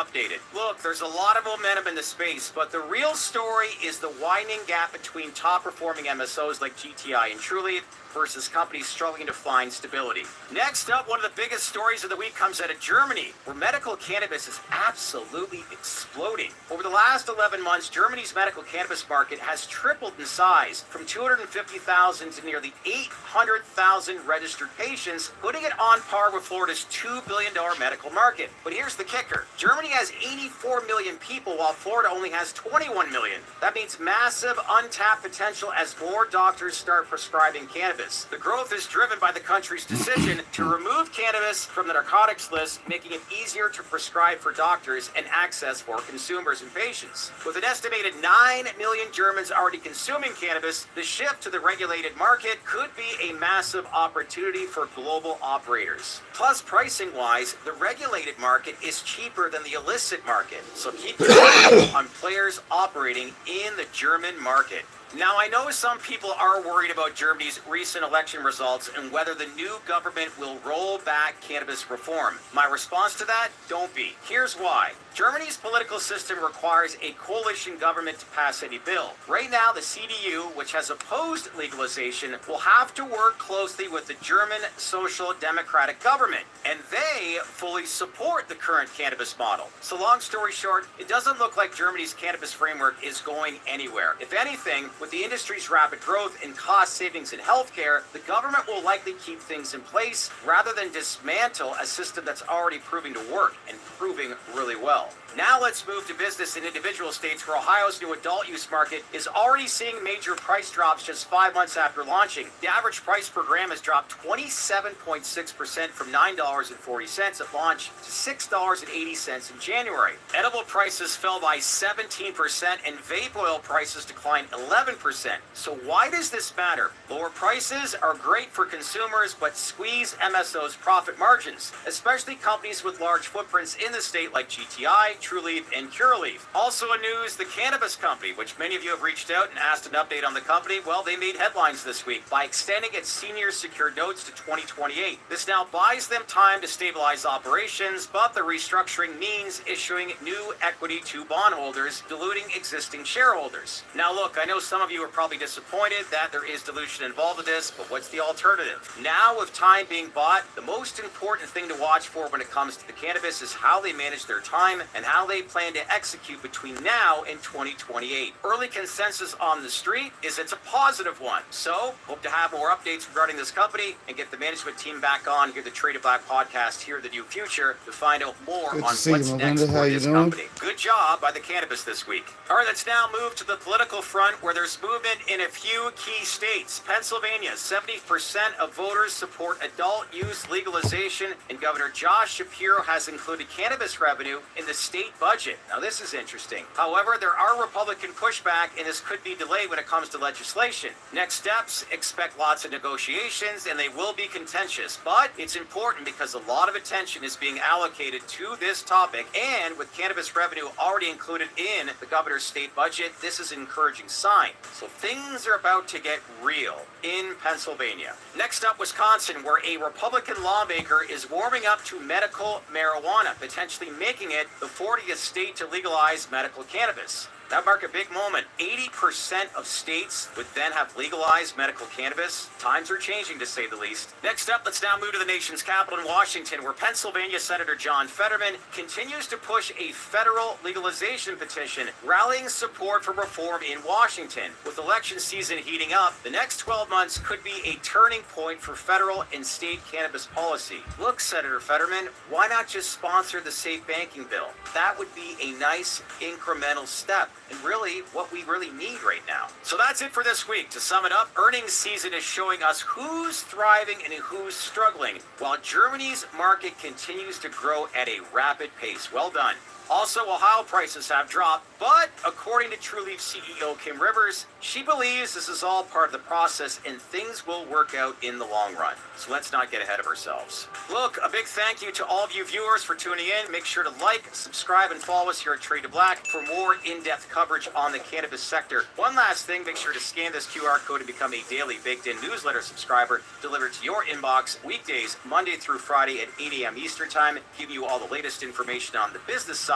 updated. Look, there's a lot of momentum in the space, but the real story is the widening gap between top-performing MSOs like GTI and TrueLeaf versus companies struggling to find stability. Next up, one of the biggest stories of the week comes out of Germany, where medical cannabis is absolutely exploding. Over the last 11 months, Germany's medical cannabis market has tripled in size, from 250,000 to nearly 800,000 registered patients, putting it on par with Florida's $2 billion medical market. But here's the kicker. Germany has 84 million people, while Florida only has 21 million. That means massive untapped potential as more doctors start prescribing cannabis. The growth is driven by the country's decision to remove cannabis from the narcotics list, making it easier to prescribe for doctors and access for consumers and patients. With an estimated 9 million Germans already consuming cannabis, the shift to the regulated market could be a massive opportunity for global operators. Plus, pricing-wise, the regulated market is cheaper than the illicit market, so keep your eye on players operating in the German market. Now, I know some people are worried about Germany's recent election results and whether the new government will roll back cannabis reform. My response to that? Don't be. Here's why. Germany's political system requires a coalition government to pass any bill. Right now, the CDU, which has opposed legalization, will have to work closely with the German Social Democratic government, and they fully support the current cannabis model. So long story short, it doesn't look like Germany's cannabis framework is going anywhere. If anything, with the industry's rapid growth and cost savings in healthcare, the government will likely keep things in place rather than dismantle a system that's already proving to work and proving really well. Now let's move to business in individual states where Ohio's new adult use market is already seeing major price drops just 5 months after launching. The average price per gram has dropped 27.6% from $9.40 at launch to $6.80 in January. Edible prices fell by 17% and vape oil prices declined 11%. So why does this matter? Lower prices are great for consumers but squeeze MSO's profit margins, especially companies with large footprints in the state like GTI, TrueLeaf, and Curaleaf. Also in news, the cannabis company, which many of you have reached out and asked an update on the company, well, they made headlines this week by extending its senior secured notes to 2028. This now buys them time to stabilize operations, but the restructuring means issuing new equity to bondholders, diluting existing shareholders. Now look, I know some of you are probably disappointed that there is dilution involved in this, but what's the alternative? Now, with time being bought, the most important thing to watch for when it comes to the cannabis is how they manage their time and how they plan to execute between now and 2028. Early consensus on the street is it's a positive one. So, hope to have more updates regarding this company and get the management team back on here, the Trade of Black podcast here in the new future, to find out more on what's next for this company. Good job by the cannabis this week. All right, let's now move to the political front where there's movement in a few key states. Pennsylvania, 70% of voters support adult use legalization, and Governor Josh Shapiro has included cannabis revenue in the state budget. Now, this is interesting. However, there are Republican pushback, and this could be delayed when it comes to legislation. Next steps, expect lots of negotiations, and they will be contentious. But it's important because a lot of attention is being allocated to this topic, and with cannabis revenue already included in the governor's state budget, this is an encouraging sign. So things are about to get real in Pennsylvania. Next up, Wisconsin, where a Republican lawmaker is warming up to medical marijuana, potentially making it the 40th state to legalize medical cannabis. That marked a big moment. 80% of states would then have legalized medical cannabis. Times are changing, to say the least. Next up, let's now move to the nation's capital in Washington, where Pennsylvania Senator John Fetterman continues to push a federal legalization petition, rallying support for reform in Washington. With election season heating up, the next 12 months could be a turning point for federal and state cannabis policy. Look, Senator Fetterman, why not just sponsor the safe banking bill? That would be a nice incremental step, and really what we really need right now. So that's it for this week. To sum it up, earnings season is showing us who's thriving and who's struggling, while Germany's market continues to grow at a rapid pace. Well done. Also, Ohio prices have dropped, but according to TrueLeaf CEO Kim Rivers, she believes this is all part of the process and things will work out in the long run. So let's not get ahead of ourselves. Look, a big thank you to all of you viewers for tuning in. Make sure to like, subscribe, and follow us here at Trade to Black for more in-depth coverage on the cannabis sector. One last thing, make sure to scan this QR code to become a daily baked-in newsletter subscriber delivered to your inbox weekdays, Monday through Friday at 8 a.m. Eastern Time, giving you all the latest information on the business side